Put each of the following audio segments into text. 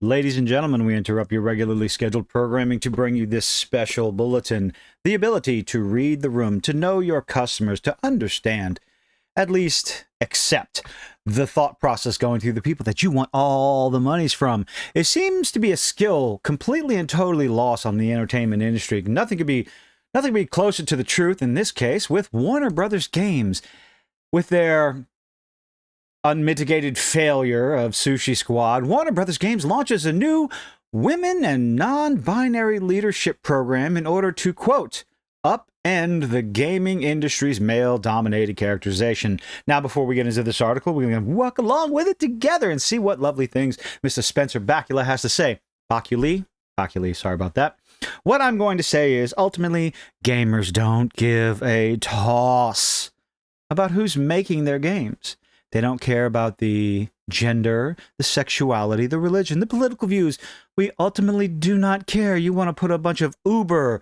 Ladies and gentlemen, we interrupt your regularly scheduled programming to bring you this special bulletin. The ability to read the room, to know your customers, to understand, at least accept the thought process going through the people that you want all the monies from. It seems to be a skill completely and totally lost on the entertainment industry. Nothing could be closer to the truth in this case with Warner Brothers Games, with their unmitigated failure of Sushi Squad. Warner Brothers Games launches a new women and non-binary leadership program in order to, quote, upend the gaming industry's male-dominated characterization. Now, before we get into this article, we're going to walk along with it together and see what lovely things Mr. Spencer Bakula has to say. Bakula, sorry about that. What I'm going to say is, ultimately, gamers don't give a toss about who's making their games. They don't care about the gender, the sexuality, the religion, the political views. We ultimately do not care. You want to put a bunch of uber,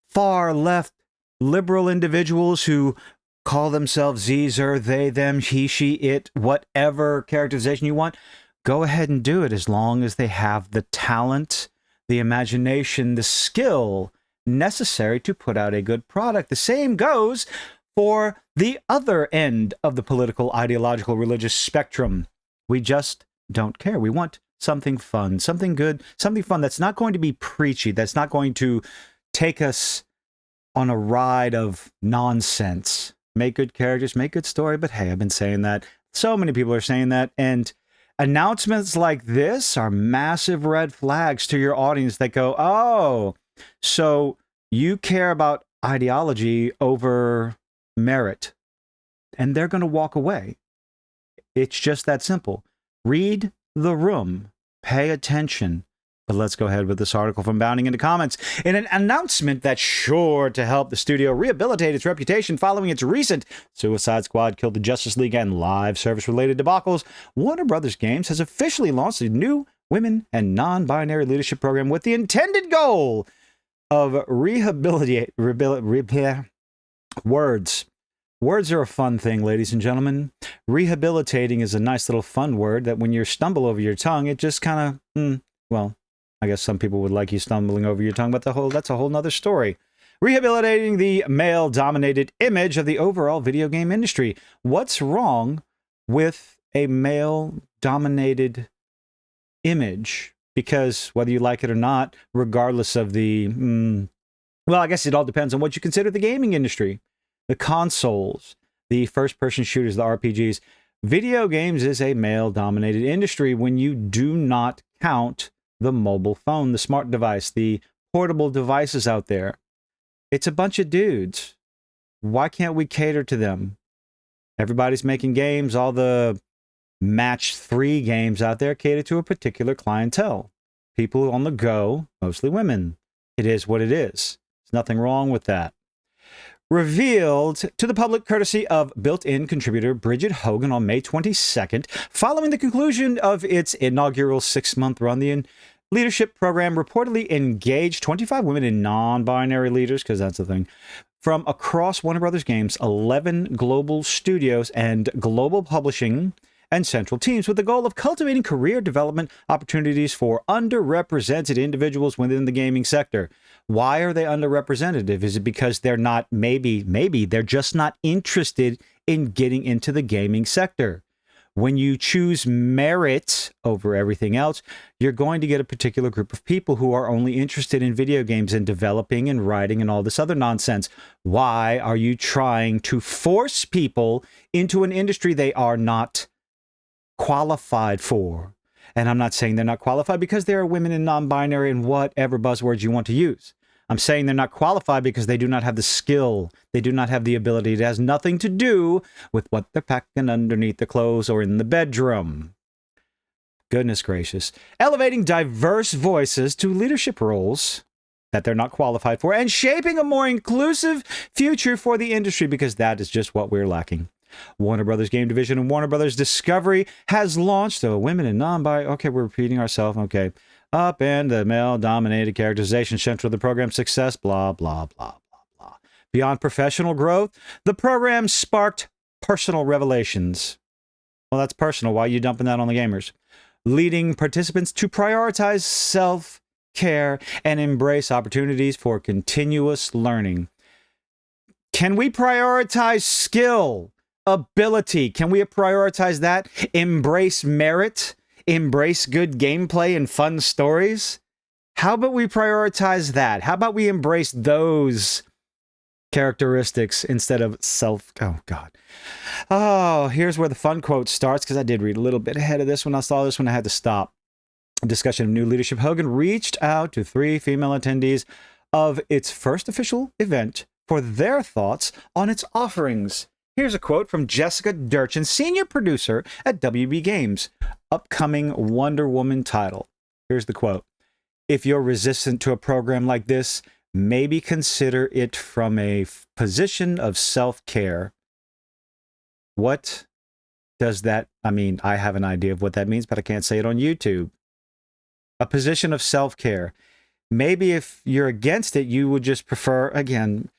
far left, liberal individuals who call themselves Zer, they, them, he, she, it, whatever characterization you want. Go ahead and do it as long as they have the talent, the imagination, the skill necessary to put out a good product. The same goes for the other end of the political, ideological, religious spectrum. We just don't care. We want something fun, something good, something fun that's not going to be preachy, that's not going to take us on a ride of nonsense. Make good characters, make good story, but hey, I've been saying that. So many people are saying that, and announcements like this are massive red flags to your audience that go, oh, so you care about ideology over merit, and they're going to walk away. It's just that simple. Read the room, pay attention. But let's go ahead with this article from Bounding into Comments. In an announcement that's sure to help the studio rehabilitate its reputation following its recent Suicide Squad Killed the Justice League and live service-related debacles, Warner Brothers Games has officially launched a new women and non-binary leadership program with the intended goal of Words. Words are a fun thing, ladies and gentlemen. Rehabilitating is a nice little fun word that when you stumble over your tongue, it just kind of, well, I guess some people would like you stumbling over your tongue, but that's a whole nother story. Rehabilitating the male-dominated image of the overall video game industry. What's wrong with a male-dominated image? Because whether you like it or not, regardless of the well, I guess it all depends on what you consider the gaming industry. The consoles, the first-person shooters, the RPGs. Video games is a male-dominated industry when you do not count the mobile phone, the smart device, the portable devices out there. It's a bunch of dudes. Why can't we cater to them? Everybody's making games. All the match 3 games out there cater to a particular clientele. People on the go, mostly women. It is what it is. Nothing wrong with that. Revealed to the public courtesy of built-in contributor Bridget Hogan on May 22nd, following the conclusion of its inaugural 6-month run, the leadership program reportedly engaged 25 women and non-binary leaders, because that's the thing, from across Warner Brothers Games, 11 global studios, and global publishing and central teams, with the goal of cultivating career development opportunities for underrepresented individuals within the gaming sector. Why are they underrepresented? Is it because they're not, maybe they're just not interested in getting into the gaming sector? When you choose merit over everything else, you're going to get a particular group of people who are only interested in video games and developing and writing and all this other nonsense. Why are you trying to force people into an industry they are not qualified for? And I'm not saying they're not qualified because there are women in non-binary and whatever buzzwords you want to use. I'm saying they're not qualified because they do not have the skill. They do not have the ability. It has nothing to do with what they're packing underneath the clothes or in the bedroom. Goodness gracious. Elevating diverse voices to leadership roles that they're not qualified for and shaping a more inclusive future for the industry, because that is just what we're lacking. Warner Brothers Game Division and Warner Brothers Discovery has launched a women and non-binary. Okay, we're repeating ourselves. Okay. Upend the male-dominated characterization central to the program's success, blah, blah, blah, blah, blah. Beyond professional growth, the program sparked personal revelations. Well, that's personal. Why are you dumping that on the gamers? leading participants to prioritize self-care and embrace opportunities for continuous learning. Can we prioritize skill, ability? Can we prioritize that? Embrace merit? Embrace good gameplay and fun stories? How about we prioritize that? How about we embrace those characteristics instead of oh God. Oh, here's where the fun quote starts, because I did read a little bit ahead of this. When I saw this one, I had to stop. Discussion of new leadership. Hogan reached out to 3 female attendees of its first official event for their thoughts on its offerings. Here's a quote from Jessica Durchin, senior producer at WB Games, upcoming Wonder Woman title. Here's the quote. If you're resistant to a program like this, maybe consider it from a position of self-care. What does that, I mean, I have an idea of what that means, but I can't say it on YouTube. A position of self-care. Maybe if you're against it, you would just prefer, again,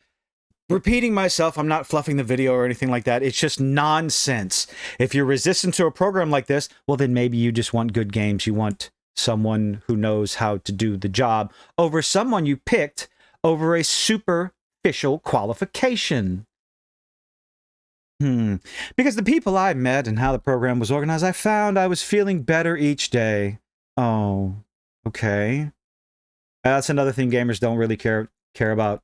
repeating myself, I'm not fluffing the video or anything like that. It's just nonsense. If you're resistant to a program like this, well, then maybe you just want good games. You want someone who knows how to do the job over someone you picked over a superficial qualification. Because the people I met and how the program was organized, I found I was feeling better each day. Oh, okay. That's another thing gamers don't really care about,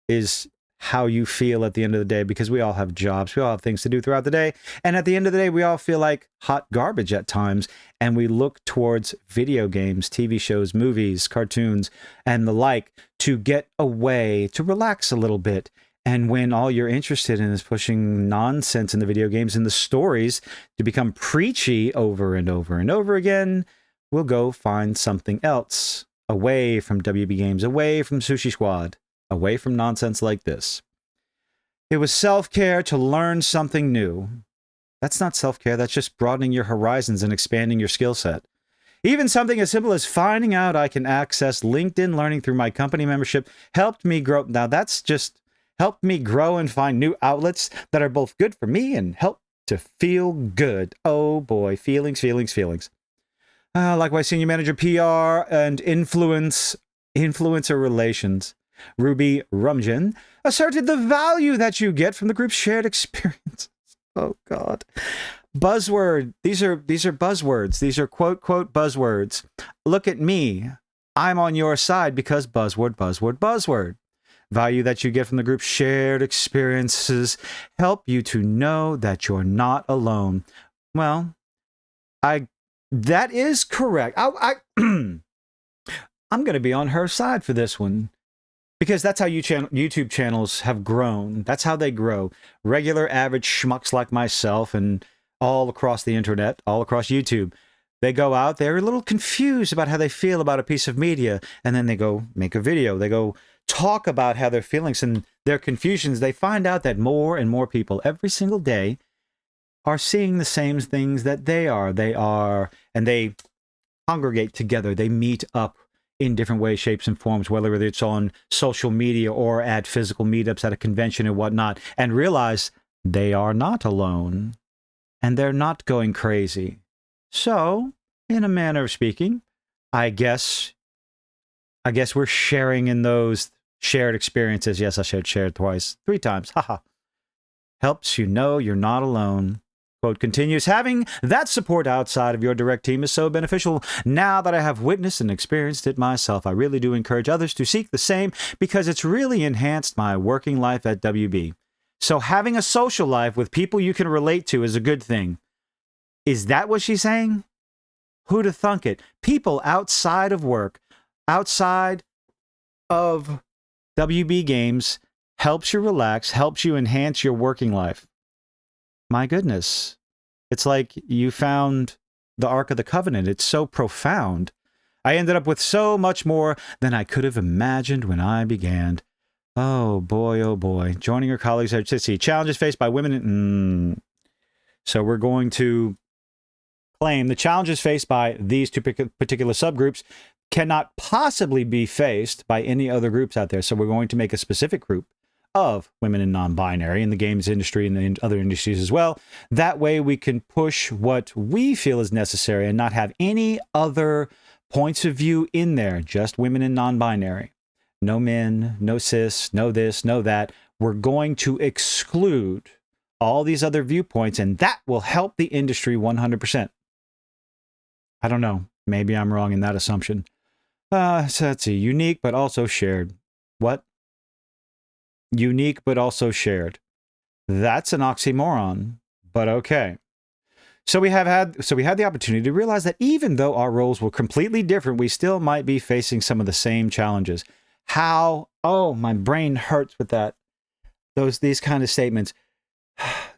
is how you feel at the end of the day, because we all have jobs. We all have things to do throughout the day. And at the end of the day, we all feel like hot garbage at times. And we look towards video games, TV shows, movies, cartoons, and the like to get away, to relax a little bit. And when all you're interested in is pushing nonsense in the video games and the stories to become preachy over and over and over again, we'll go find something else away from WB Games, away from Sushi Squad, away from nonsense like this. It was self-care to learn something new. That's not self-care. That's just broadening your horizons and expanding your skill set. Even something as simple as finding out I can access LinkedIn Learning through my company membership helped me grow. Now, that's just helped me grow and find new outlets that are both good for me and help to feel good. Oh boy, feelings. Likewise, Senior Manager PR and Influencer Relations, Ruby Rumjan, asserted the value that you get from the group's shared experiences. Oh God. Buzzword. These are buzzwords. These are quote buzzwords. Look at me. I'm on your side because buzzword. Value that you get from the group's shared experiences help you to know that you're not alone. Well, that is correct. I'm going to be on her side for this one, because that's how YouTube channels have grown. That's how they grow. Regular, average schmucks like myself and all across the internet, all across YouTube, they go out, they're a little confused about how they feel about a piece of media, and then they go make a video. They go talk about how their feelings and their confusions. They find out that more and more people every single day are seeing the same things that they are, and they congregate together. They meet up in different ways, shapes, and forms, whether it's on social media or at physical meetups at a convention and whatnot, and realize they are not alone, and they're not going crazy. So, in a manner of speaking, I guess we're sharing in those shared experiences. Yes, I said shared twice, 3 times. Haha. Helps you know you're not alone. Quote continues, having that support outside of your direct team is so beneficial. Now that I have witnessed and experienced it myself, I really do encourage others to seek the same, because it's really enhanced my working life at WB. So having a social life with people you can relate to is a good thing. Is that what she's saying? Who'da thunk it? People outside of work, outside of WB Games, helps you relax, helps you enhance your working life. My goodness. It's like you found the Ark of the Covenant. It's so profound. I ended up with so much more than I could have imagined when I began. Oh boy. Joining your colleagues at CITSI. Challenges faced by women. So we're going to claim the challenges faced by these 2 particular subgroups cannot possibly be faced by any other groups out there. So we're going to make a specific group of women and non-binary in the games industry and in other industries as well. That way we can push what we feel is necessary and not have any other points of view in there, just women and non-binary. No men, no cis, no this, no that. We're going to exclude all these other viewpoints, and that will help the industry 100%. I don't know. Maybe I'm wrong in that assumption. So let's see. Unique, but also shared. What? Unique, but also shared. That's an oxymoron, but okay. So we had the opportunity to realize that even though our roles were completely different, we still might be facing some of the same challenges. How? Oh, my brain hurts with that. These kind of statements.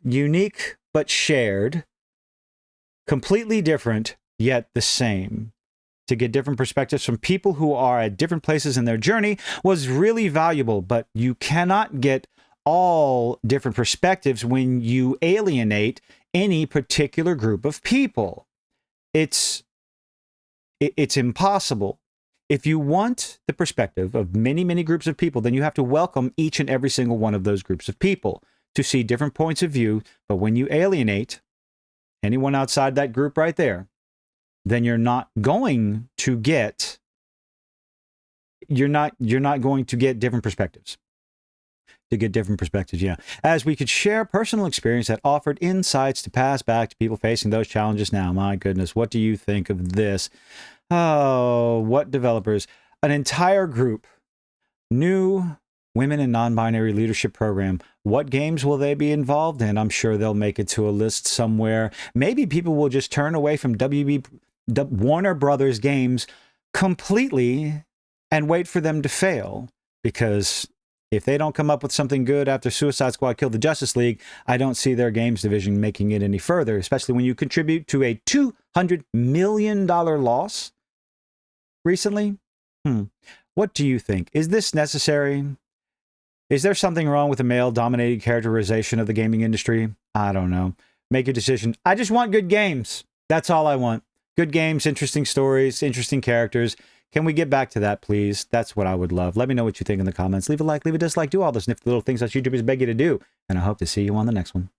Unique, but shared. Completely different, yet the same. To get different perspectives from people who are at different places in their journey was really valuable, but you cannot get all different perspectives when you alienate any particular group of people. It's impossible. If you want the perspective of many, many groups of people, then you have to welcome each and every single one of those groups of people to see different points of view. But when you alienate anyone outside that group right there, then you're not going to get different perspectives. To get different perspectives, yeah. As we could share personal experience that offered insights to pass back to people facing those challenges now. My goodness, what do you think of this? Oh, what developers? An entire group. New women and non-binary leadership program. What games will they be involved in? I'm sure they'll make it to a list somewhere. Maybe people will just turn away from Warner Brothers games completely and wait for them to fail, because if they don't come up with something good after Suicide Squad killed the Justice League, I don't see their games division making it any further, especially when you contribute to a $200 million loss recently. What do you think? Is this necessary? Is there something wrong with the male-dominated characterization of the gaming industry? I don't know. Make your decision. I just want good games. That's all I want. Good games, interesting stories, interesting characters. Can we get back to that, please? That's what I would love. Let me know what you think in the comments. Leave a like, leave a dislike, do all those nifty little things that YouTubers beg you to do. And I hope to see you on the next one.